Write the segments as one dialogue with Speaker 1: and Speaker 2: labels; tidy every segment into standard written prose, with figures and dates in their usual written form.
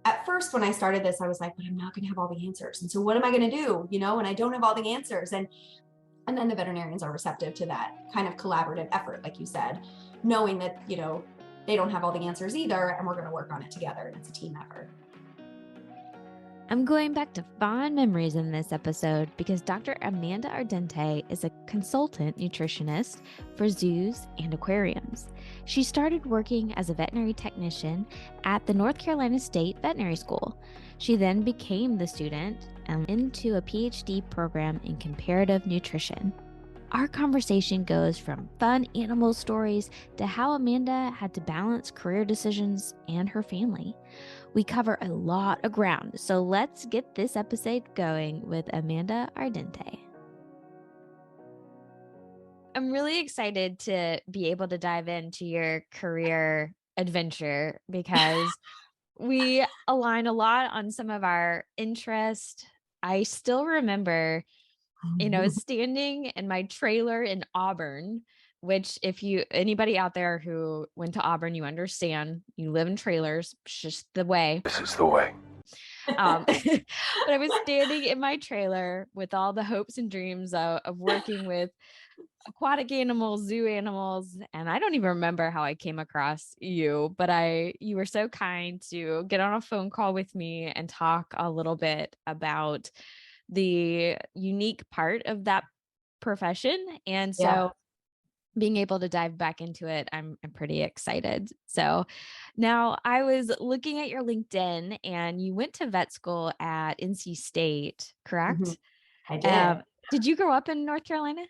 Speaker 1: at first when I started this, I was like, but I'm not going to have all the answers. And so what am I going to do? And I don't have all the answers. And then the veterinarians are receptive to that kind of collaborative effort, like you said, knowing that, they don't have all the answers either, and we're going to work on it together. And it's a team effort.
Speaker 2: I'm going back to fond memories in this episode because Dr. Amanda Ardente is a consultant nutritionist for zoos and aquariums. She started working as a veterinary technician at the North Carolina State Veterinary School. She then became the student and into a PhD program in comparative nutrition. Our conversation goes from fun animal stories to how Amanda had to balance career decisions and her family. We cover a lot of ground, so let's get this episode going with Amanda Ardente. I'm really excited to be able to dive into your career adventure because we align a lot on some of our interest. I still remember standing in my trailer in Auburn, which anybody out there who went to Auburn, you understand, you live in trailers, it's just the way.
Speaker 3: This is the way.
Speaker 2: But I was standing in my trailer with all the hopes and dreams of working with aquatic animals, zoo animals. And I don't even remember how I came across you, but you were so kind to get on a phone call with me and talk a little bit about the unique part of that profession. And so being able to dive back into it, I'm pretty excited. So now I was looking at your LinkedIn and you went to vet school at NC State, correct?
Speaker 1: Mm-hmm. I did.
Speaker 2: Did you grow up in North Carolina?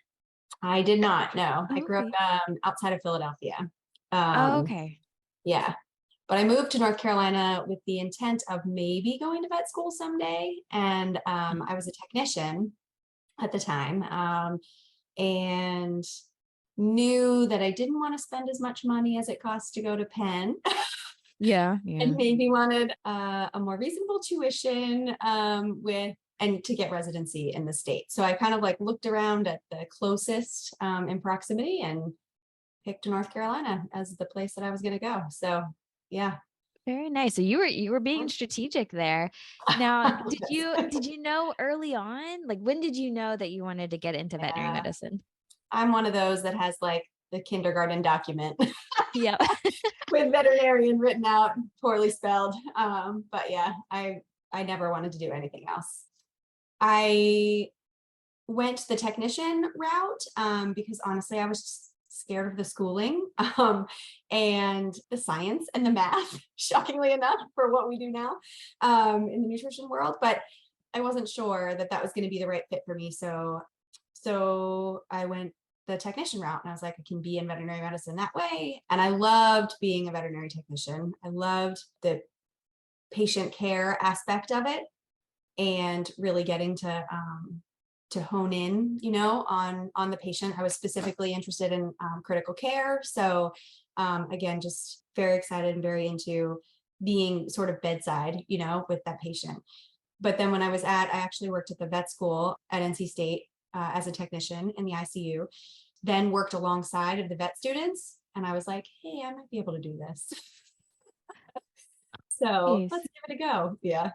Speaker 1: I did not. No,
Speaker 2: Oh,
Speaker 1: I grew up outside of Philadelphia.
Speaker 2: Okay.
Speaker 1: Yeah. But I moved to North Carolina with the intent of maybe going to vet school someday. And I was a technician at the time, and knew that I didn't want to spend as much money as it costs to go to Penn.
Speaker 2: Yeah.
Speaker 1: And maybe wanted a more reasonable tuition and to get residency in the state. So I kind of looked around at the closest in proximity and picked North Carolina as the place that I was going to go. So yeah.
Speaker 2: Very nice. So you were being strategic there. Now, did you know early on, when did you know that you wanted to get into veterinary medicine?
Speaker 1: I'm one of those that has the kindergarten document.
Speaker 2: Yeah.
Speaker 1: With veterinarian written out, poorly spelled. But yeah, I never wanted to do anything else. I went the technician route because honestly, I was just scared of the schooling and the science and the math, shockingly enough, for what we do now in the nutrition world. But I wasn't sure that was going to be the right fit for me. So I went the technician route and I was like, I can be in veterinary medicine that way. And I loved being a veterinary technician. I loved the patient care aspect of it and really getting to hone in, on the patient. I was specifically interested in critical care. So again, just very excited and very into being sort of bedside, with that patient. But then when I actually worked at the vet school at NC State as a technician in the ICU, then worked alongside of the vet students. And I was like, hey, I might be able to do this. So
Speaker 2: Nice.
Speaker 1: let's give it a go. Yeah.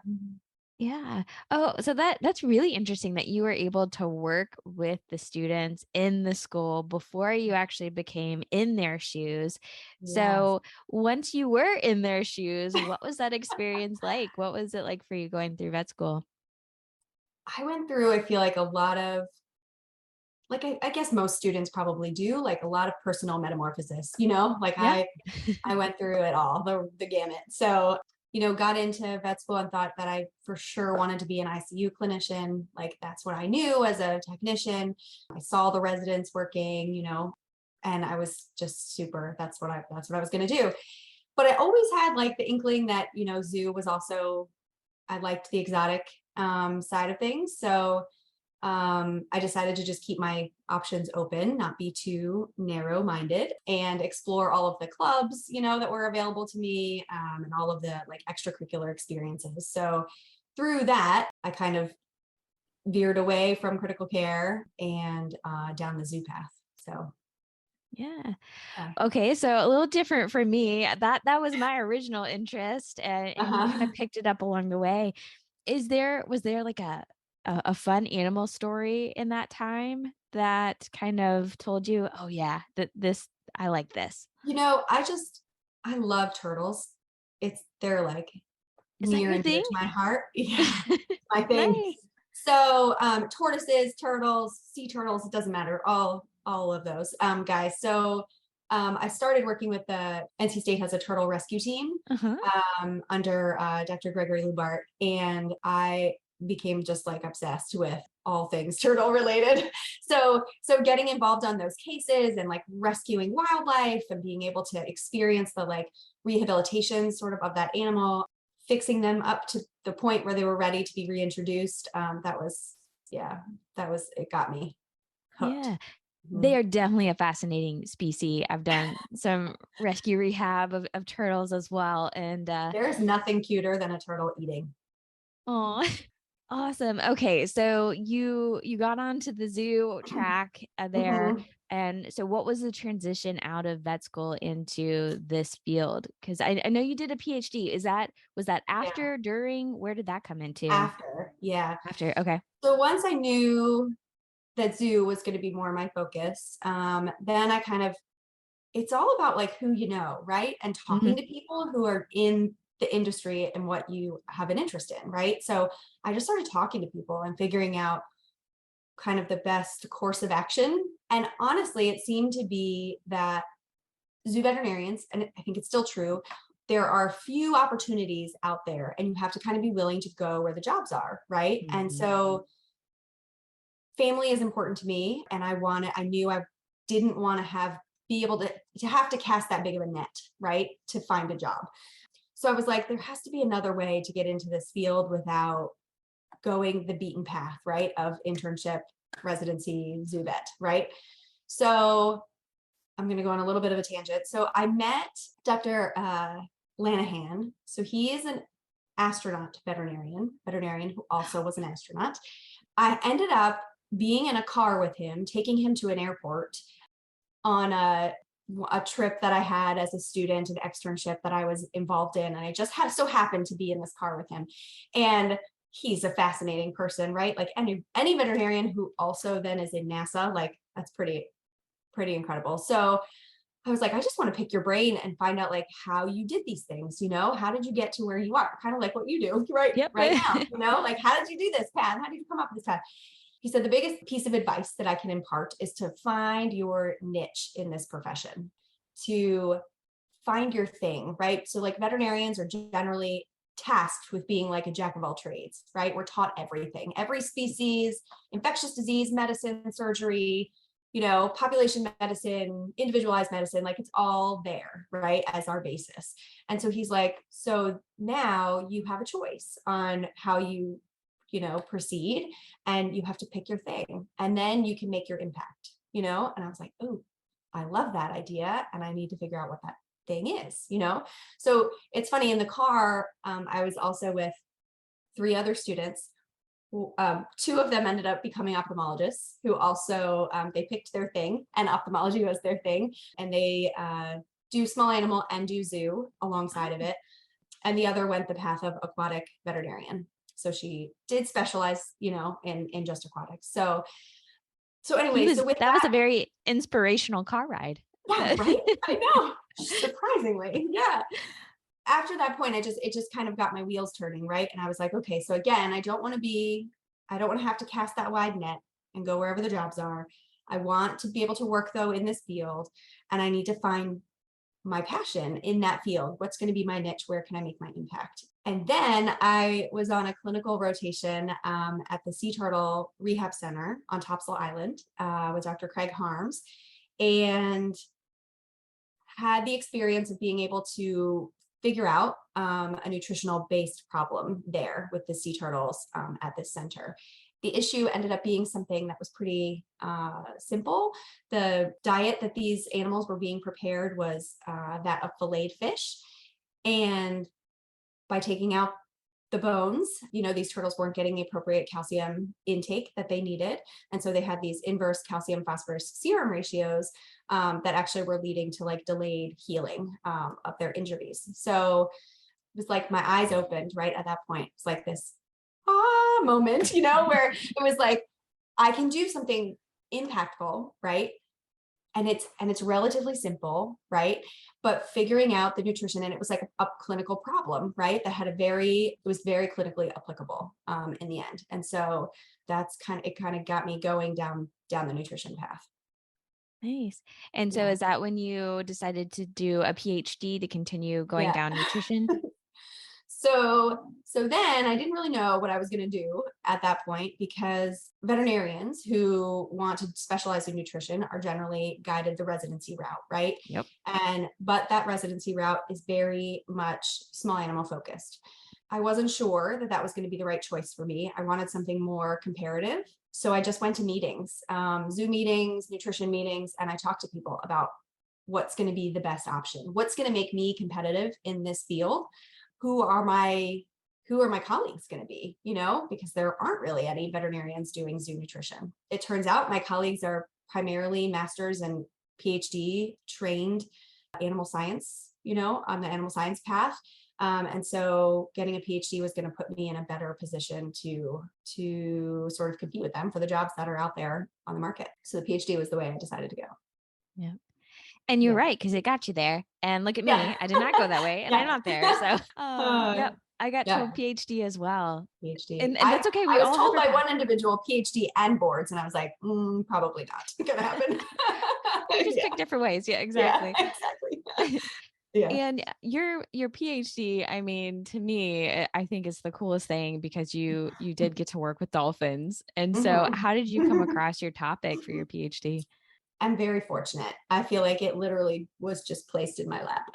Speaker 2: Yeah. Oh, so that's really interesting that you were able to work with the students in the school before you actually became in their shoes.
Speaker 1: Yes.
Speaker 2: So once you were in their shoes, what was that experience like? What was it like for you going through vet school?
Speaker 1: I went through, I feel like a lot of, I guess most students probably do, a lot of personal metamorphosis,
Speaker 2: Yeah.
Speaker 1: I went through it all, the gamut. So got into vet school and thought that I for sure wanted to be an ICU clinician. That's what I knew as a technician. I saw the residents working, and I was just super, that's what I was going to do. But I always had the inkling that, zoo was also, I liked the exotic side of things. So I decided to just keep my options open, not be too narrow-minded, and explore all of the clubs, that were available to me, and all of the extracurricular experiences. So through that, I kind of veered away from critical care and down the zoo path. So
Speaker 2: Yeah.
Speaker 1: Yeah.
Speaker 2: Okay, so a little different for me. That was my original interest, and you kind
Speaker 1: Uh-huh.
Speaker 2: of picked it up along the way. Was there like a fun animal story in that time that kind of told you, "Oh yeah, that this I like this."
Speaker 1: I love turtles. They're like
Speaker 2: Is that
Speaker 1: near
Speaker 2: your
Speaker 1: and dear
Speaker 2: thing?
Speaker 1: to my heart. Yeah, my thing.
Speaker 2: Nice.
Speaker 1: So, tortoises, turtles, sea turtles, it doesn't matter, all of those, guys. So, I started working with the NC State has a turtle rescue team,
Speaker 2: Uh-huh.
Speaker 1: under, Dr. Gregory Lubart, and I became just, like, obsessed with all things turtle related. So getting involved on those cases and, like, rescuing wildlife and being able to experience the, like, rehabilitation sort of that animal, fixing them up to the point where they were ready to be reintroduced. Yeah, it got me hooked.
Speaker 2: Yeah. They
Speaker 1: Mhm.
Speaker 2: are definitely a fascinating species. I've done some rescue rehab of turtles as well, and
Speaker 1: There's nothing cuter than a turtle eating.
Speaker 2: oh, awesome. Okay, so you got onto the zoo track there,
Speaker 1: Mhm.
Speaker 2: and so what was the transition out of vet school into this field? Because I know you did a PhD. Was that
Speaker 1: Yeah,
Speaker 2: after, during? Where did that come into?
Speaker 1: after, yeah.
Speaker 2: After. Okay.
Speaker 1: So once I knew that zoo was going to be more my focus, then it's all about like who you know, right? And
Speaker 2: Hmm.
Speaker 1: talking to people who are in the industry and what you have an interest in, right? So I just started talking to people and figuring out kind of the best course of action. And honestly, it seemed to be that zoo veterinarians, and I think it's still true, there are few opportunities out there and you have to kind of be willing to go where the jobs are, right? And
Speaker 2: Hmm.
Speaker 1: so family is important to me, and I knew I didn't want to be able to have to cast that big of a net, right? To find a job. So I was like, there has to be another way to get into this field without going the beaten path, right? Of internship, residency, zoo vet, right? So I'm going to go on a little bit of a tangent. So I met Dr. Lanahan. So he is an veterinarian who also was an astronaut. I ended up being in a car with him, taking him to an airport on a trip that I had as a student, an externship that I was involved in. And I just so happened to be in this car with him. And he's a fascinating person, right? Like any veterinarian who also then is in NASA, like that's pretty incredible. So I was like, I just want to pick your brain and find out like how you did these things, how did you get to where you are? Kind of like what you do
Speaker 2: Yep.
Speaker 1: right now, like how did you do this path? How did you come up with this path? He said the biggest piece of advice that I can impart is to find your niche in this profession, to find your thing, right? So like veterinarians are generally tasked with being like a jack of all trades, right? We're taught everything, every species, infectious disease, medicine, surgery, population medicine, individualized medicine, like it's all there, right? As our basis. And so he's like, so now you have a choice on how proceed, and you have to pick your thing and then you can make your impact. And I was like, oh, I love that idea and I need to figure out what that thing is. So it's funny, in the car, I was also with three other students. Two of them ended up becoming ophthalmologists who also they picked their thing and ophthalmology was their thing, and they do small animal and do zoo alongside of it. And the other went the path of aquatic veterinarian. So she did specialize, in just aquatics. So
Speaker 2: He
Speaker 1: anyway,
Speaker 2: was
Speaker 1: so with
Speaker 2: that was a
Speaker 1: that,
Speaker 2: very inspirational car ride.
Speaker 1: yeah, right. I know. Surprisingly, yeah. After that point, it just kind of got my wheels turning, right? And I was like, okay, so again, I don't want to have to cast that wide net and go wherever the jobs are. I want to be able to work though in this field, and I need to find my passion in that field. What's going to be my niche? Where can I make my impact? And then I was on a clinical rotation at the Sea Turtle Rehab Center on Topsail Island with Dr. Craig Harms, and had the experience of being able to figure out a nutritional based problem there with the sea turtles at this center. The issue ended up being something that was pretty simple. The diet that these animals were being prepared was that of filleted fish. And by taking out the bones. These turtles weren't getting the appropriate calcium intake that they needed. And so they had these inverse calcium phosphorus serum ratios that actually were leading to like delayed healing of their injuries. So it was like my eyes opened right at that point. It's like this moment, where it was like, I can do something impactful, right? And it's relatively simple, right? But figuring out the nutrition, and it was like a clinical problem, right? That had it was very clinically applicable in the end. And so it kind of got me going down the nutrition path.
Speaker 2: Nice. And so
Speaker 1: Yeah.
Speaker 2: is that when you decided to do a PhD to continue going
Speaker 1: Yeah.
Speaker 2: down nutrition?
Speaker 1: So then I didn't really know what I was going to do at that point, because veterinarians who want to specialize in nutrition are generally guided the residency route, right?
Speaker 2: Yep.
Speaker 1: But that residency route is very much small animal focused. I wasn't sure that that was going to be the right choice for me. I wanted something more comparative. So I just went to meetings, Zoom meetings, nutrition meetings, and I talked to people about what's going to be the best option, what's going to make me competitive in this field. Who are my colleagues going to be, because there aren't really any veterinarians doing zoo nutrition. It turns out my colleagues are primarily master's and PhD trained animal science, on the animal science path. And so getting a PhD was going to put me in a better position to sort of compete with them for the jobs that are out there on the market. So the PhD was the way I decided to go.
Speaker 2: Yeah. And you're
Speaker 1: Yeah.
Speaker 2: right, because it got you there. And look at me,
Speaker 1: Yeah.
Speaker 2: I did not go that way, and I'm
Speaker 1: Yeah.
Speaker 2: not there. So,
Speaker 1: Uh,
Speaker 2: yep, I got to a
Speaker 1: yeah.
Speaker 2: PhD as well.
Speaker 1: PhD.
Speaker 2: And that's okay.
Speaker 1: I
Speaker 2: We
Speaker 1: was
Speaker 2: all have
Speaker 1: told
Speaker 2: our
Speaker 1: by
Speaker 2: path.
Speaker 1: one individual PhD and boards, and I was like, probably not gonna happen.
Speaker 2: We just
Speaker 1: Yeah,
Speaker 2: pick different ways. Yeah,
Speaker 1: yeah,
Speaker 2: exactly.
Speaker 1: exactly. Yeah.
Speaker 2: And your PhD, I mean, to me, I think is the coolest thing because you did get to work with dolphins. And so how did you come
Speaker 1: Mhm.
Speaker 2: across your topic for your PhD?
Speaker 1: I'm very fortunate. I feel like it literally was just placed in my lap.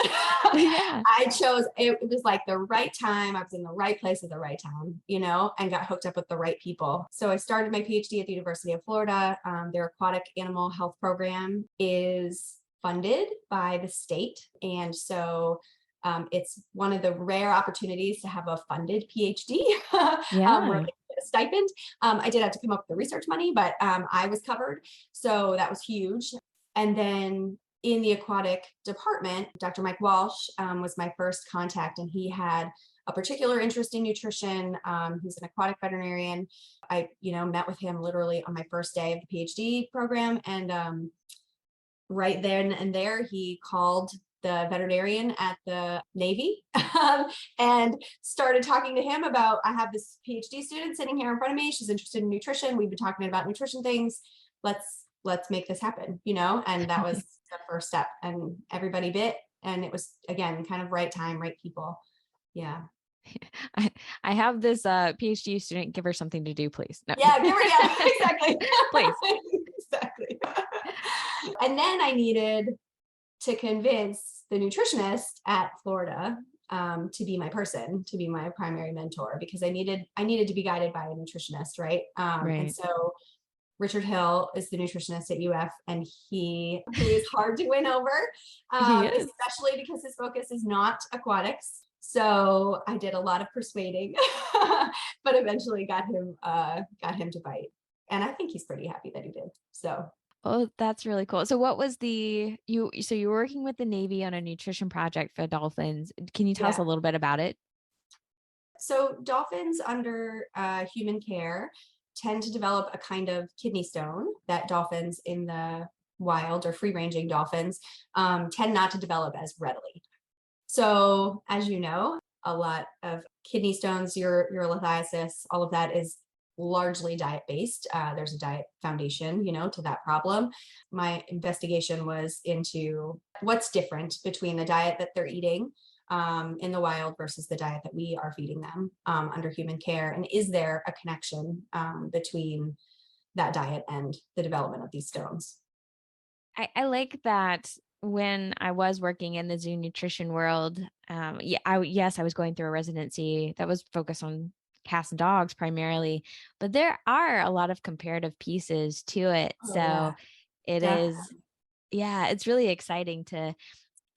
Speaker 2: Yeah.
Speaker 1: It was like the right time. I was in the right place at the right time, and got hooked up with the right people. So I started my PhD at the University of Florida. Their aquatic animal health program is funded by the state. And so it's one of the rare opportunities to have a funded PhD where
Speaker 2: Yeah.
Speaker 1: they get a stipend. I did have to come up with the research money, but I was covered. So that was huge. And then in the aquatic department, Dr. Mike Walsh was my first contact, and he had a particular interest in nutrition. He's an aquatic veterinarian. I, met with him literally on my first day of the PhD program. And right then and there, he called the veterinarian at the Navy and started talking to him about, I have this PhD student sitting here in front of me. She's interested in nutrition. We've been talking about nutrition things. Let's make this happen, and that was the first step, and everybody bit. And it was, again, kind of right time, right people. Yeah.
Speaker 2: I have this PhD student. Give her something to do, please. No.
Speaker 1: Yeah, exactly.
Speaker 2: Please.
Speaker 1: Exactly. And then I needed to convince the nutritionist at Florida to be my person, to be my primary mentor, because I needed to be guided by a nutritionist, right?
Speaker 2: Right.
Speaker 1: And so Richard Hill is the nutritionist at UF, and he is hard to win over, especially because his focus is not aquatics. So I did a lot of persuading, but eventually got him to bite. And I think he's pretty happy that he did. So.
Speaker 2: Oh, that's really cool. So what was so you were working with the Navy on a nutrition project for dolphins. Can you tell us a little bit about it?
Speaker 1: So dolphins under human care tend to develop a kind of kidney stone that dolphins in the wild, or free ranging dolphins, tend not to develop as readily. So as you know, a lot of kidney stones, urolithiasis, all of that is largely diet-based. There's a diet foundation, to that problem. My investigation was into what's different between the diet that they're eating in the wild versus the diet that we are feeding them under human care. And is there a connection between that diet and the development of these stones?
Speaker 2: I like that. When I was working in the zoo nutrition world, I was going through a residency that was focused on cats and dogs primarily, but there are a lot of comparative pieces to it.
Speaker 1: Oh,
Speaker 2: So
Speaker 1: yeah,
Speaker 2: it
Speaker 1: definitely.
Speaker 2: is, yeah, it's really exciting to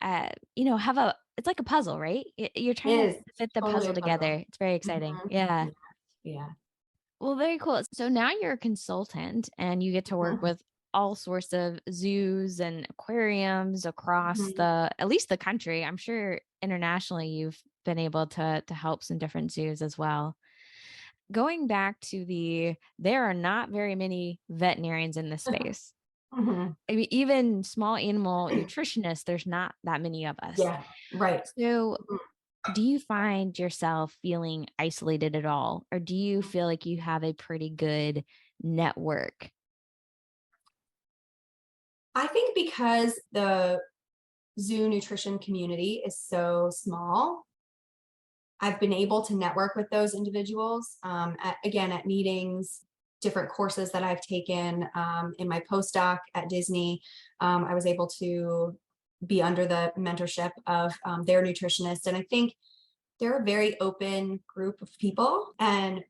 Speaker 2: have it's like a puzzle, right? You're
Speaker 1: It
Speaker 2: trying to
Speaker 1: is
Speaker 2: fit the
Speaker 1: totally
Speaker 2: puzzle
Speaker 1: a puzzle.
Speaker 2: together. It's very exciting.
Speaker 1: Mhm.
Speaker 2: Yeah.
Speaker 1: Yeah. Yeah.
Speaker 2: Well, very cool. So now you're a consultant and you get to work
Speaker 1: Mhm.
Speaker 2: with all sorts of zoos and aquariums across
Speaker 1: Mhm.
Speaker 2: at least the country. I'm sure internationally you've been able to help some different zoos as well. Going back to there are not very many veterinarians in this space.
Speaker 1: Mhm.
Speaker 2: I mean, even small animal nutritionists, there's not that many of us.
Speaker 1: Yeah. Right.
Speaker 2: So
Speaker 1: Mhm.
Speaker 2: do you find yourself feeling isolated at all? Or do you feel like you have a pretty good network?
Speaker 1: I think because the zoo nutrition community is so small, I've been able to network with those individuals, again, at meetings, different courses that I've taken in my postdoc at Disney. I was able to be under the mentorship of their nutritionist. And I think they're a very open group of people and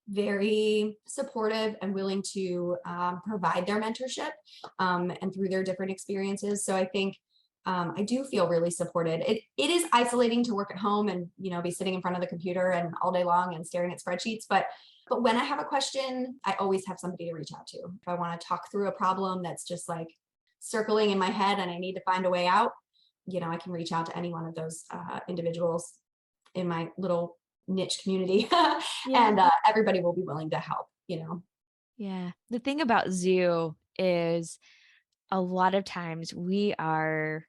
Speaker 1: very supportive and willing to provide their mentorship and through their different experiences. So I think I do feel really supported. It is isolating to work at home and be sitting in front of the computer and all day long and staring at spreadsheets. But when I have a question, I always have somebody to reach out to. If I want to talk through a problem that's just like circling in my head and I need to find a way out, I can reach out to any one of those individuals in my little niche community
Speaker 2: Yeah.
Speaker 1: and everybody will be willing to help.
Speaker 2: Yeah. The thing about zoo is a lot of times we are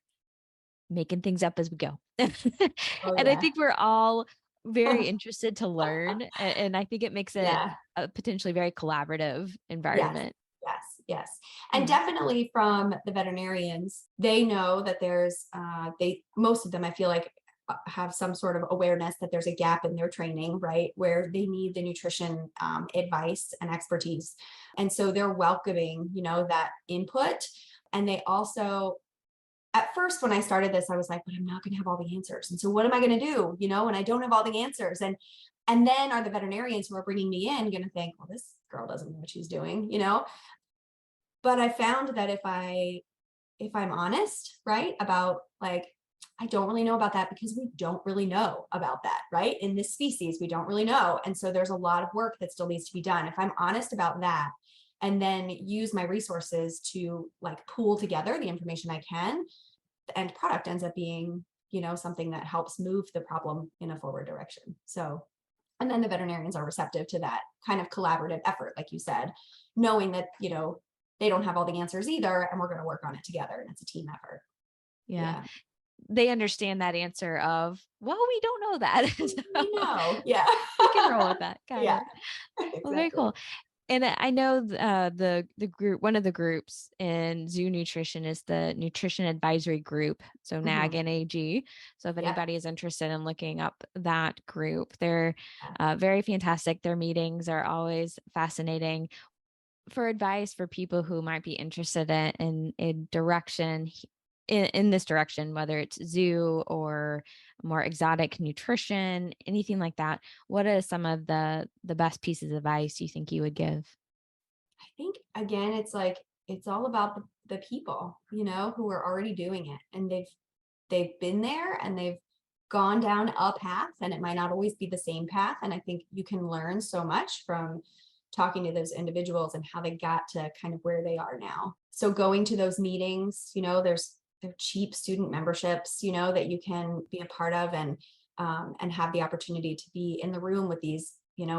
Speaker 2: making things up as we go.
Speaker 1: Oh
Speaker 2: And I
Speaker 1: yeah.
Speaker 2: think we're all very interested to learn. And I think it makes it
Speaker 1: Yeah.
Speaker 2: a potentially very collaborative
Speaker 1: Yes.
Speaker 2: environment.
Speaker 1: Yes. Yes. And
Speaker 2: Yeah.
Speaker 1: definitely from the veterinarians, they know that there's most of them I feel like have some sort of awareness that there's a gap in their training, right, where they need the nutrition advice and expertise. And so they're welcoming, that input. And they also, at first when I started this, I was like, but I'm not going to have all the answers. And so what am I going to do? And I don't have all the answers. And then are the veterinarians who are bringing me in going to think, well, this girl doesn't know what she's doing? But I found that if I'm honest, right, about like, I don't really know about that because we don't really know about that, right? In this species, we don't really know. And so there's a lot of work that still needs to be done. If I'm honest about that and then use my resources to like pool together the information I can, the end product ends up being, something that helps move the problem in a forward direction. So, and then the veterinarians are receptive to that kind of collaborative effort, like you said, knowing that, they don't have all the answers either, and we're going to work on it together. And it's a team effort.
Speaker 2: Yeah.
Speaker 1: Yeah.
Speaker 2: They understand that answer of, well, we don't know that.
Speaker 1: We
Speaker 2: So
Speaker 1: know. Yeah.
Speaker 2: we can roll with that. Got
Speaker 1: Yeah.
Speaker 2: it. Well, very
Speaker 1: Exactly.
Speaker 2: cool. And I know the group, one of the groups in Zoo Nutrition is the Nutrition Advisory Group, so NAG
Speaker 1: Mhm.
Speaker 2: and AG. So if
Speaker 1: Yep.
Speaker 2: anybody is interested in looking up that group, they're
Speaker 1: Yeah.
Speaker 2: very fantastic. Their meetings are always fascinating. For advice for people who might be interested in a direction in this direction, whether it's zoo or more exotic nutrition, anything like that, what are some of the best pieces of advice you think you would give?
Speaker 1: I think again, it's like it's all about the people, who are already doing it, and they've been there and they've gone down a path, and it might not always be the same path. And I think you can learn so much from talking to those individuals and how they got to kind of where they are now. So going to those meetings, they're cheap student memberships, that you can be a part of and have the opportunity to be in the room with these,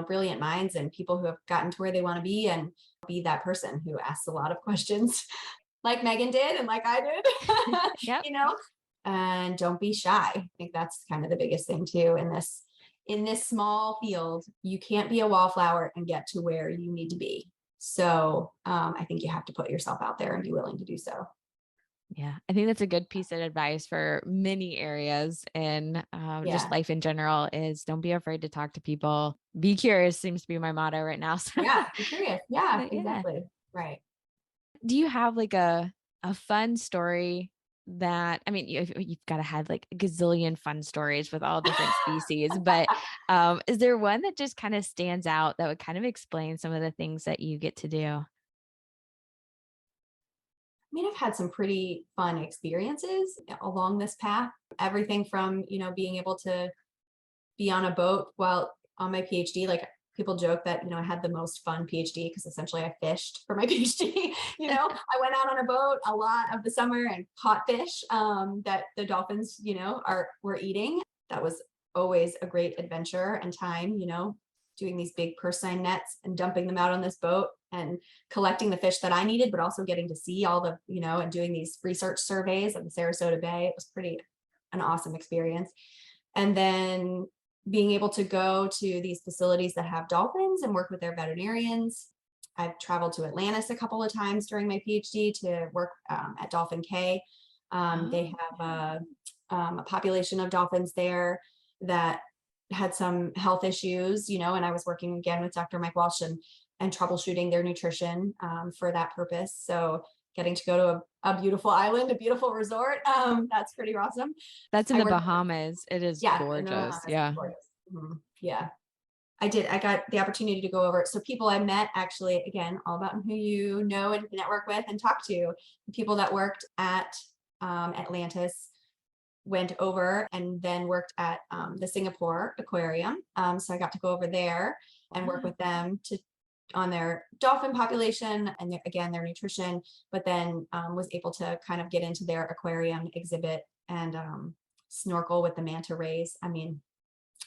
Speaker 1: brilliant minds and people who have gotten to where they want to be and be that person who asks a lot of questions like Megan did and like I did,
Speaker 2: Yep.
Speaker 1: and don't be shy. I think that's kind of the biggest thing too in this small field. You can't be a wallflower and get to where you need to be. So I think you have to put yourself out there and be willing to do so.
Speaker 2: Yeah, I think that's a good piece of advice for many areas and just
Speaker 1: Yeah.
Speaker 2: life in general is don't be afraid to talk to people. Be curious seems to be my motto right now. So,
Speaker 1: Yeah. Be curious. Yeah,
Speaker 2: but yeah.
Speaker 1: exactly. Right.
Speaker 2: Do you have like a fun story that I mean you've got to have like a gazillion fun stories with all different species, but is there one that just kind of stands out that would kind of explain some of the things that you get to do?
Speaker 1: mean, I've had some pretty fun experiences along this path. Everything from, being able to be on a boat while on my PhD. Like people joke that, I had the most fun PhD because essentially I fished for my PhD. I went out on a boat a lot of the summer and caught fish that the dolphins, were eating. That was always a great adventure and time, doing these big purse seine nets and dumping them out on this boat and collecting the fish that I needed, but also getting to see all the, and doing these research surveys of the Sarasota Bay. It was an awesome experience. And then being able to go to these facilities that have dolphins and work with their veterinarians. I've traveled to Atlantis a couple of times during my PhD to work at Dolphin Cay. They have a population of dolphins there that had some health issues, and I was working again with Dr. Mike Walsh and troubleshooting their nutrition for that purpose. So getting to go to a beautiful island, a beautiful resort, that's pretty awesome.
Speaker 2: That's in the Bahamas. It is gorgeous. Yeah.
Speaker 1: Gorgeous. Mm-hmm. Yeah. I got the opportunity to go over. So people I met, actually, again, all about who you know and network with and talk to. People that worked at Atlantis went over and then worked at the Singapore aquarium. So I got to go over there and work with them on their dolphin population and their nutrition, but then was able to kind of get into their aquarium exhibit and snorkel with the manta rays. I mean,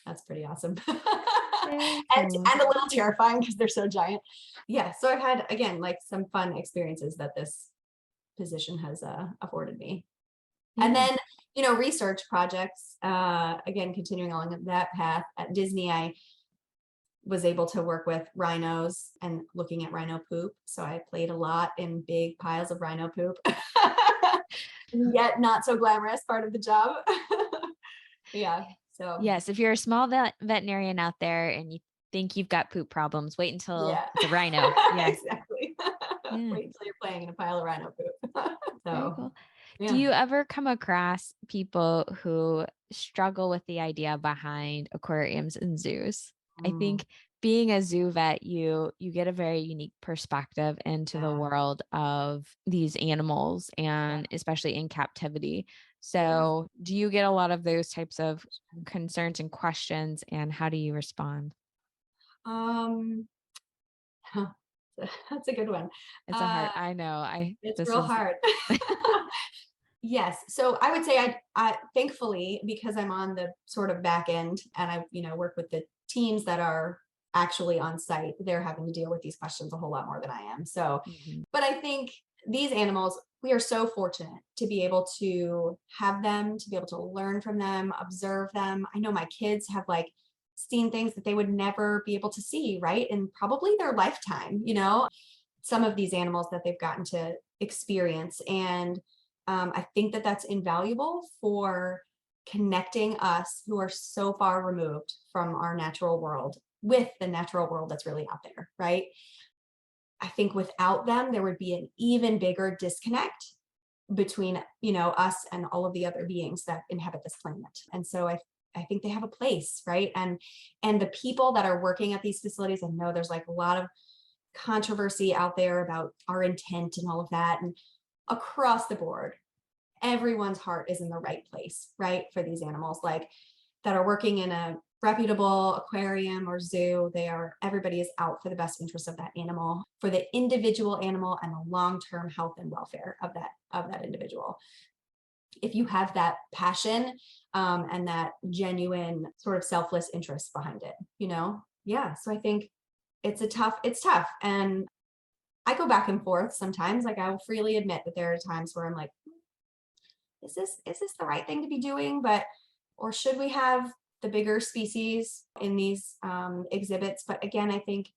Speaker 1: that's pretty awesome. and a little terrifying because they're so giant. Yeah. So I've had, again, like some fun experiences that this position has afforded me. Yeah. And then, research projects, again, continuing along that path at Disney, I was able to work with rhinos and looking at rhino poop. So I played a lot in big piles of rhino poop, yet not so glamorous part of the job. Yeah. So
Speaker 2: yes, if you're a small veterinarian out there and you think you've got poop problems, wait until it's a rhino.
Speaker 1: Yeah, exactly. Wait until you're playing in a pile of rhino poop. So,
Speaker 2: cool. Yeah. Do you ever come across people who struggle with the idea behind aquariums and zoos? I think being a zoo vet, you get a very unique perspective into the world of these animals and especially in captivity. So do you get a lot of those types of concerns and questions, and how do you respond?
Speaker 1: That's a good one.
Speaker 2: It's a hard, I know.
Speaker 1: It's real hard. Yes. So I would say I thankfully, because I'm on the sort of back end and I, work with the teams that are actually on site, they're having to deal with these questions a whole lot more than I am. So, but I think these animals, we are so fortunate to be able to have them, to be able to learn from them, observe them. I know my kids have seen things that they would never be able to see, right? In probably their lifetime, some of these animals that they've gotten to experience. And I think that that's invaluable for connecting us who are so far removed from our natural world with the natural world that's really out there, right? I think without them, there would be an even bigger disconnect between, us and all of the other beings that inhabit this planet. And so I think they have a place, right? And the people that are working at these facilities, I know there's a lot of controversy out there about our intent and all of that. And across the board, everyone's heart is in the right place, right? For these animals, that are working in a reputable aquarium or zoo, everybody is out for the best interest of that animal, for the individual animal and the long-term health and welfare of that individual. If you have that passion and that genuine sort of selfless interest behind it, yeah. So I think it's tough. And I go back and forth sometimes. I will freely admit that there are times where I'm like, is this the right thing to be doing? Or should we have the bigger species in these exhibits? But again, I think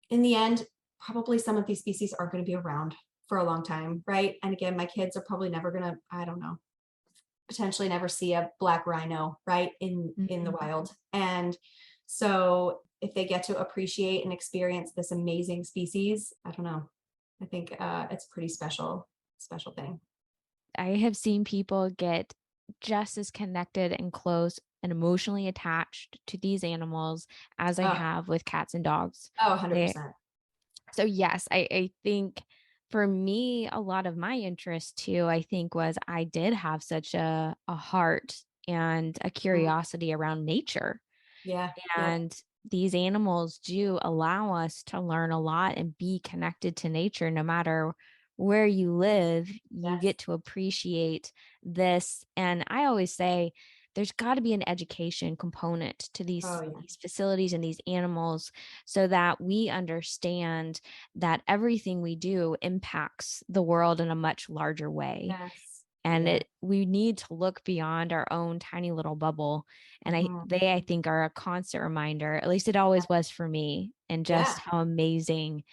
Speaker 1: in the end, probably some of these species are going to be around for a long time, right? And again, my kids are probably never going to, I don't know, potentially never see a black rhino, right, in the wild. And so if they get to appreciate and experience this amazing species, I don't know, I think it's a pretty special thing.
Speaker 2: I have seen people get just as connected and close and emotionally attached to these animals as I have with cats and dogs.
Speaker 1: 100%.
Speaker 2: So yes, I think for me, a lot of my interest too, I think, was I did have such a heart and a
Speaker 1: Mm,
Speaker 2: curiosity around nature.
Speaker 1: yeah. Yep.
Speaker 2: And these animals do allow us to learn a lot and be connected to nature no matter where you live. You
Speaker 1: Yes.
Speaker 2: get to appreciate this. And I always say there's got to be an education component to
Speaker 1: Oh,
Speaker 2: these
Speaker 1: yeah.
Speaker 2: these facilities and these animals so that we understand that everything we do impacts the world in a much larger way.
Speaker 1: Yes.
Speaker 2: And
Speaker 1: Yeah.
Speaker 2: we need to look beyond our own tiny little bubble. And
Speaker 1: Mhm.
Speaker 2: I think are a constant reminder, at least it always was for me, and just
Speaker 1: Yeah.
Speaker 2: how amazing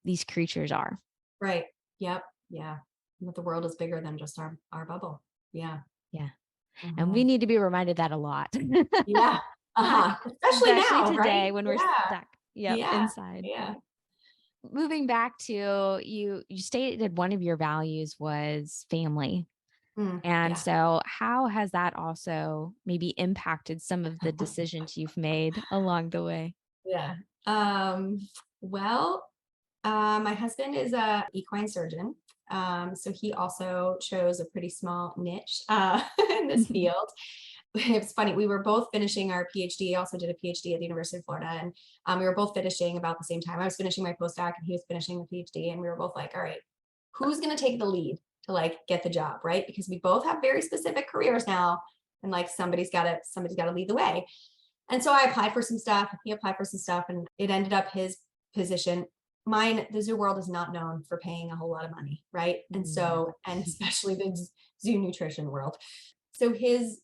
Speaker 2: these creatures are.
Speaker 1: Right. Yep. Yeah. But the world is bigger than just our bubble. Yeah.
Speaker 2: Yeah. And we
Speaker 1: Mhm.
Speaker 2: need to be reminded that a lot.
Speaker 1: Yeah. Uh-huh. Especially
Speaker 2: Especially
Speaker 1: now,
Speaker 2: today
Speaker 1: right?
Speaker 2: when we're
Speaker 1: Yeah.
Speaker 2: stuck. Yep,
Speaker 1: Yeah.
Speaker 2: inside.
Speaker 1: Yeah.
Speaker 2: Moving back to you stated one of your values was family. And
Speaker 1: Yeah.
Speaker 2: so how has that also maybe impacted some of the decisions you've made along the way?
Speaker 1: Yeah. Well, my husband is a equine surgeon. So he also chose a pretty small niche in this field. It's funny. We were both finishing our PhD. I also did a PhD at the University of Florida, and we were both finishing about the same time. I was finishing my postdoc, and he was finishing the PhD, and we were both like, "All right, who's going to take the lead to like get the job, right? Because we both have very specific careers now, and like somebody's got to lead the way." And so I applied for some stuff. He applied for some stuff, and it ended up his position. Mine, the zoo world is not known for paying a whole lot of money, right? And
Speaker 2: Mm.
Speaker 1: so, and especially the zoo nutrition world. So his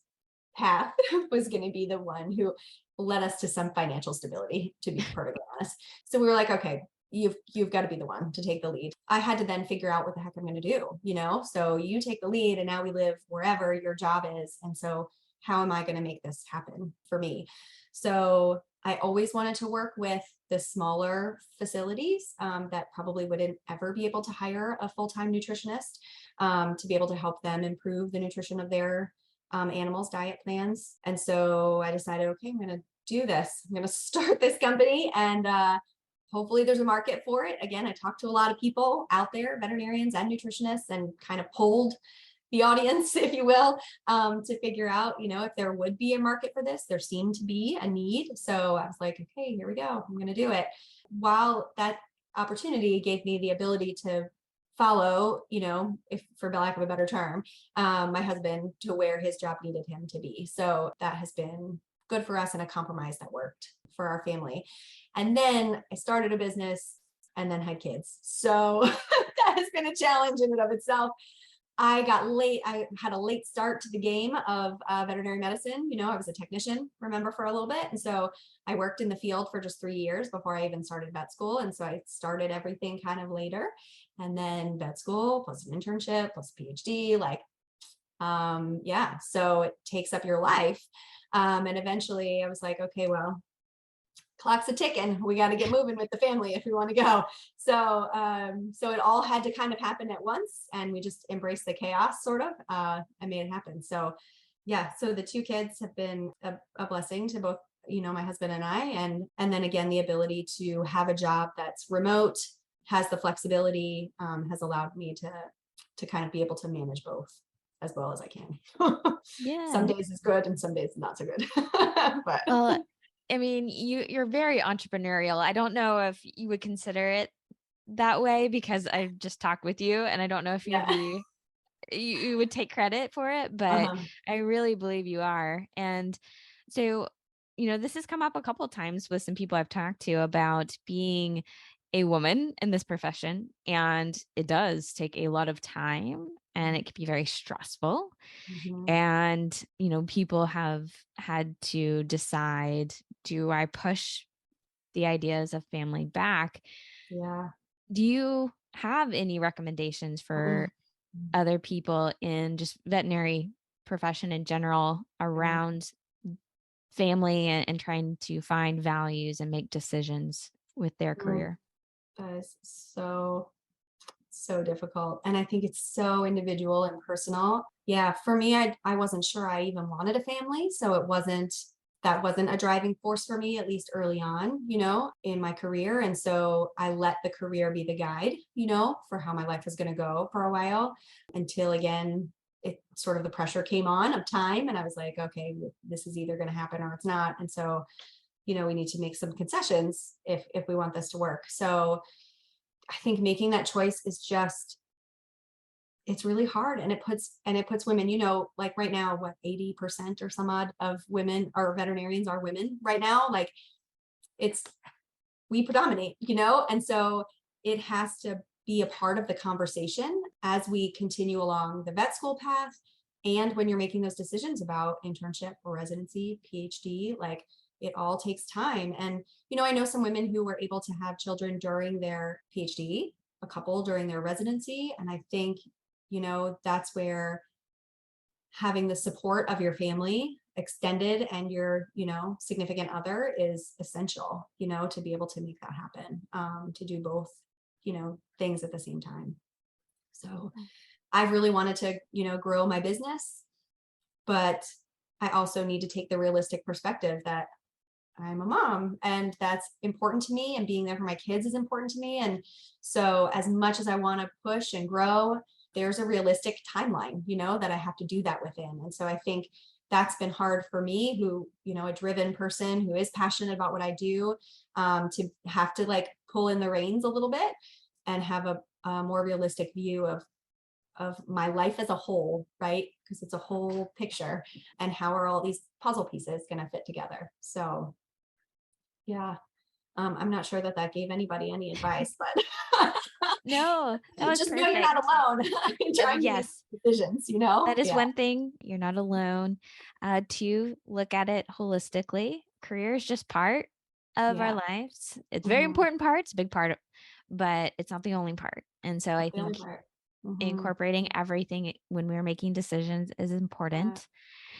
Speaker 1: path was going to be the one who led us to some financial stability, to be perfectly honest. So we were like, okay, you've got to be the one to take the lead. I had to then figure out what the heck I'm going to do, you know? So you take the lead, and now we live wherever your job is. And so how am I going to make this happen for me? So I always wanted to work with the smaller facilities that probably wouldn't ever be able to hire a full-time nutritionist to be able to help them improve the nutrition of their animals' diet plans. And so I decided, okay, I'm going to do this. I'm going to start this company, and hopefully there's a market for it. Again, I talked to a lot of people out there, veterinarians and nutritionists, and kind of polled the audience, if you will, to figure out, if there would be a market for this. There seemed to be a need. So I was like, okay, here we go. I'm going to do it. While that opportunity gave me the ability to follow, if for lack of a better term, my husband to where his job needed him to be. So that has been good for us and a compromise that worked for our family. And then I started a business and then had kids. So that has been a challenge in and of itself. I got late. I had a late start to the game of veterinary medicine. I was a technician, remember, for a little bit. And so I worked in the field for just 3 years before I even started vet school. And so I started everything kind of later. And then vet school plus an internship plus a PhD, yeah. So it takes up your life. And eventually I was like, okay, well, clock's a ticking. We got to get moving with the family if we want to go. So it all had to kind of happen at once, and we just embraced the chaos, sort of, and made it happen. So, yeah. So the two kids have been a blessing to both, my husband and I, and then again, the ability to have a job that's remote, has the flexibility, has allowed me to kind of be able to manage both as well as I can. Some
Speaker 2: Yeah.
Speaker 1: days is good, and some days not so good, but.
Speaker 2: Well, I mean, you're very entrepreneurial. I don't know if you would consider it that way because I just talked with you and I don't know if
Speaker 1: Yeah.
Speaker 2: you would take credit for it, but
Speaker 1: Uh-huh.
Speaker 2: I really believe you are. And so, this has come up a couple of times with some people I've talked to about being a woman in this profession. And it does take a lot of time and it can be very stressful.
Speaker 1: Mhm.
Speaker 2: And, people have had to decide, do I push the ideas of family back?
Speaker 1: Yeah.
Speaker 2: Do you have any recommendations
Speaker 1: Mm-mm.
Speaker 2: for other people in just veterinary profession in general
Speaker 1: Yeah.
Speaker 2: around family and trying to find values and make decisions with their
Speaker 1: Mm.
Speaker 2: career?
Speaker 1: That is so difficult. And I think it's so individual and personal. Yeah. For me, I wasn't sure I even wanted a family. So it wasn't that wasn't a driving force for me, at least early on, in my career. And so I let the career be the guide, for how my life was going to go for a while, until again, it sort of the pressure came on of time. And I was like, okay, this is either going to happen or it's not. And so, we need to make some concessions if we want this to work. So I think making that choice is just, it's really hard, and it puts women, like right now, what, 80% or some odd of women or veterinarians are women right now. Like we predominate, and so it has to be a part of the conversation as we continue along the vet school path. And when you're making those decisions about internship or residency, PhD, like it all takes time. And, I know some women who were able to have children during their PhD, a couple during their residency. And I think, that's where having the support of your family extended and your, significant other is essential, to be able to make that happen, to do both, things at the same time. So I really wanted to, grow my business, but I also need to take the realistic perspective that I'm a mom and that's important to me, and being there for my kids is important to me. And so as much as I want to push and grow, there's a realistic timeline, that I have to do that within. And so I think that's been hard for me, who, a driven person who is passionate about what I do, to have to like pull in the reins a little bit and have a more realistic view of my life as a whole, right? Because it's a whole picture, and how are all these puzzle pieces going to fit together? So yeah, I'm not sure that gave anybody any advice, but
Speaker 2: No, that was
Speaker 1: just
Speaker 2: perfect.
Speaker 1: know you're not alone in trying
Speaker 2: yes.
Speaker 1: these decisions,
Speaker 2: That is
Speaker 1: Yeah.
Speaker 2: one thing. You're not alone. To look at it holistically, career is just part of our lives. It's a very important part. It's a big part, but it's not the only part. And so I
Speaker 1: The only
Speaker 2: think
Speaker 1: part.
Speaker 2: incorporating everything when we're making decisions is important.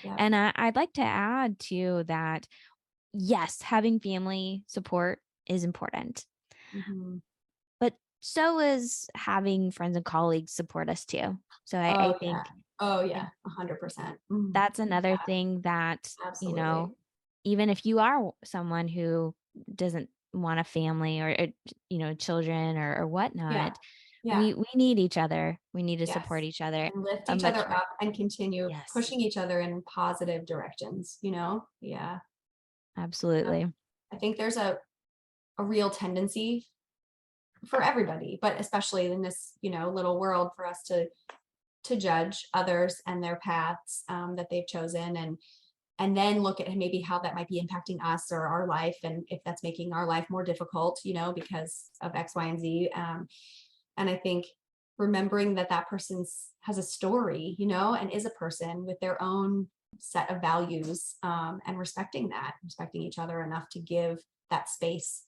Speaker 1: Yeah.
Speaker 2: And I'd like to add to that, yes, having family support is important, but so is having friends and colleagues support us too. So I think,
Speaker 1: Oh yeah, 100%.
Speaker 2: that's another thing that,
Speaker 1: Absolutely.
Speaker 2: even if you are someone who doesn't want a family or children or whatnot,
Speaker 1: Yeah.
Speaker 2: we need each other. We need to
Speaker 1: Yes.
Speaker 2: support each other
Speaker 1: And lift
Speaker 2: a
Speaker 1: each
Speaker 2: much
Speaker 1: other
Speaker 2: more.
Speaker 1: up and continue
Speaker 2: Yes,
Speaker 1: pushing each other in positive directions, Yeah.
Speaker 2: absolutely.
Speaker 1: I think there's a real tendency for everybody, but especially in this, little world, for us to judge others and their paths, that they've chosen, and then look at maybe how that might be impacting us or our life, and if that's making our life more difficult, because of X, Y, and Z. And I think remembering that person has a story, and is a person with their own set of values, and respecting each other enough to give that space.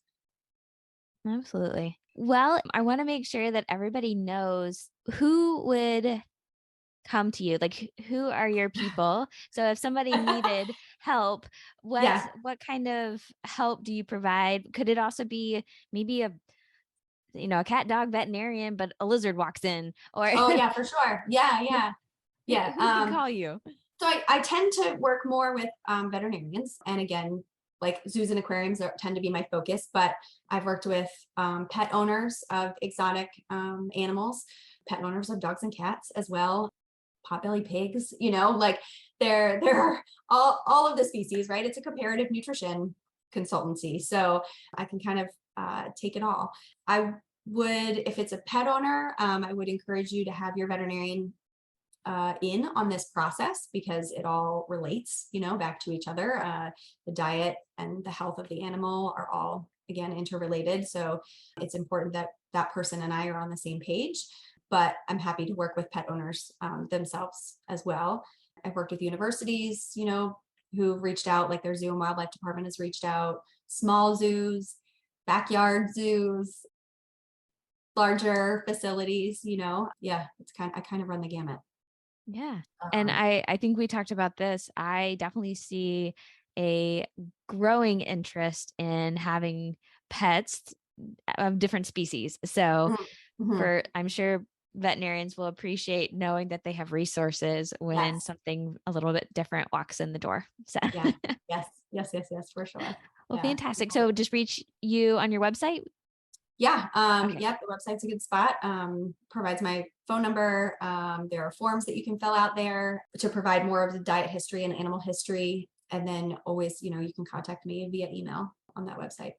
Speaker 2: Absolutely. Well, I want to make sure that everybody knows who would come to you. Like, who are your people? So if somebody needed help,
Speaker 1: Yeah.
Speaker 2: what kind of help do you provide? Could it also be maybe a cat dog veterinarian, but a lizard walks in, or
Speaker 1: Oh yeah, for sure. Yeah.
Speaker 2: who can call you?
Speaker 1: So I tend to work more with veterinarians, and again, like zoos and aquariums tend to be my focus, but I've worked with pet owners of exotic animals, pet owners of dogs and cats as well, potbelly pigs, like they're all of the species, right? It's a comparative nutrition consultancy. So I can kind of take it all. I would, if it's a pet owner, I would encourage you to have your veterinarian in on this process, because it all relates, back to each other. The diet and the health of the animal are all, again, interrelated. So it's important that that person and I are on the same page, but I'm happy to work with pet owners themselves as well. I've worked with universities, who've reached out, like their zoo and wildlife department has reached out, small zoos, backyard zoos, larger facilities, yeah, I kind of run the gamut.
Speaker 2: Yeah. And I think we talked about this. I definitely see a growing interest in having pets of different species. So I'm sure veterinarians will appreciate knowing that they have resources when
Speaker 1: Yes.
Speaker 2: something a little bit different walks in the door. So
Speaker 1: Yeah. Yes. Yes, for sure.
Speaker 2: Well,
Speaker 1: Yeah.
Speaker 2: fantastic. So just reach you on your website?
Speaker 1: Yeah.
Speaker 2: Okay.
Speaker 1: Yep. The website's a good spot. Provides my phone number. There are forms that you can fill out there to provide more of the diet history and animal history. And then always, you can contact me via email on that website.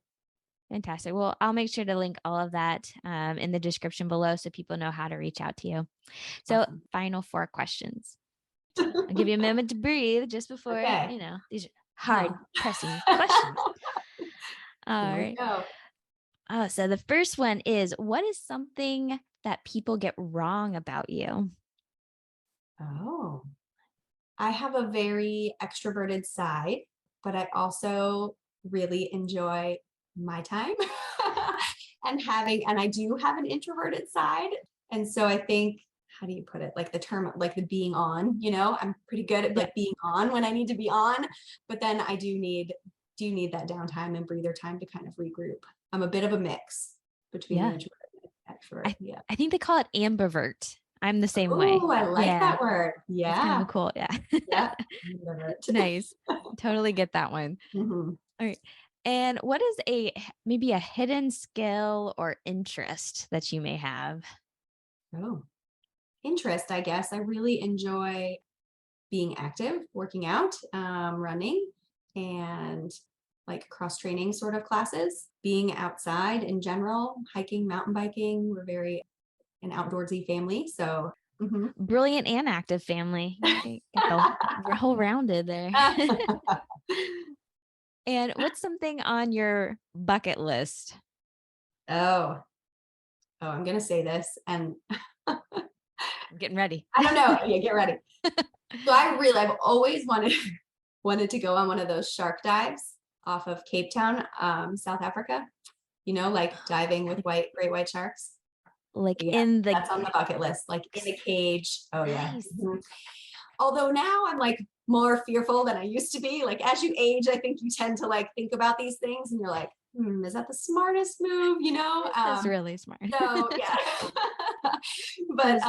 Speaker 2: Fantastic. Well, I'll make sure to link all of that in the description below so people know how to reach out to you. So
Speaker 1: Awesome.
Speaker 2: final 4 questions. I'll give you a moment to breathe just before,
Speaker 1: Okay.
Speaker 2: these are hard pressing questions. All
Speaker 1: Here we
Speaker 2: right.
Speaker 1: go.
Speaker 2: Oh, so the first one is, what is something that people get wrong about you?
Speaker 1: Oh, I have a very extroverted side, but I also really enjoy my time and I do have an introverted side. And so I think, how do you put it? Like the term, like the being on, I'm pretty good at
Speaker 2: Yeah.
Speaker 1: like being on when I need to be on, but then I do need that downtime and breather time to kind of regroup. I'm a bit of a mix between the introvert and extrovert. Yeah.
Speaker 2: I think they call it ambivert. I'm the same way.
Speaker 1: Oh, I like that word. Yeah.
Speaker 2: It's kind of cool. Yeah.
Speaker 1: Yeah.
Speaker 2: Nice. Totally get that one.
Speaker 1: Mhm.
Speaker 2: All right. And what is maybe a hidden skill or interest that you may have?
Speaker 1: Oh, interest, I guess. I really enjoy being active, working out, running, and like cross training sort of classes, being outside in general, hiking, mountain biking. We're very an outdoorsy family. So
Speaker 2: Brilliant and active family. You get the whole rounded there. And what's something on your bucket list?
Speaker 1: Oh, I'm going to say this and
Speaker 2: I'm getting ready.
Speaker 1: I don't know. Yeah, get ready. So I've always wanted to go on one of those shark dives off of Cape Town, South Africa, like diving with great white sharks.
Speaker 2: Like
Speaker 1: Yeah, that's on the bucket list, like in a cage. Oh yeah.
Speaker 2: Nice.
Speaker 1: Although now I'm like more fearful than I used to be. Like as you age, I think you tend to like think about these things and you're like, is that the smartest move?
Speaker 2: That's really smart.
Speaker 1: So yeah. But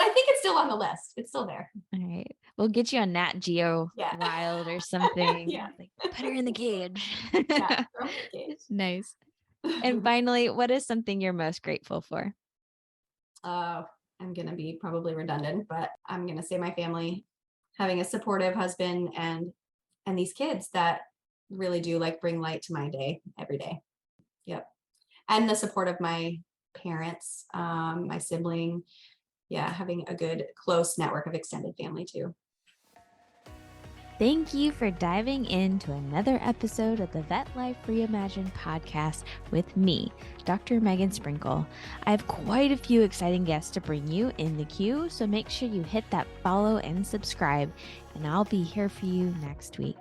Speaker 1: I think it's still on the list. It's still there.
Speaker 2: All right. We'll get you on Nat Geo Wild or something.
Speaker 1: Yeah.
Speaker 2: Like, put her in the cage.
Speaker 1: Yeah, throw her in the cage.
Speaker 2: Nice. And finally, what is something you're most grateful for?
Speaker 1: I'm going to be probably redundant, but I'm going to say my family, having a supportive husband and these kids that really do like bring light to my day every day. Yep. And the support of my parents, my sibling. Yeah. Having a good close network of extended family too.
Speaker 2: Thank you for diving into another episode of the Vet Life Reimagined podcast with me, Dr. Megan Sprinkle. I have quite a few exciting guests to bring you in the queue, so make sure you hit that follow and subscribe, and I'll be here for you next week.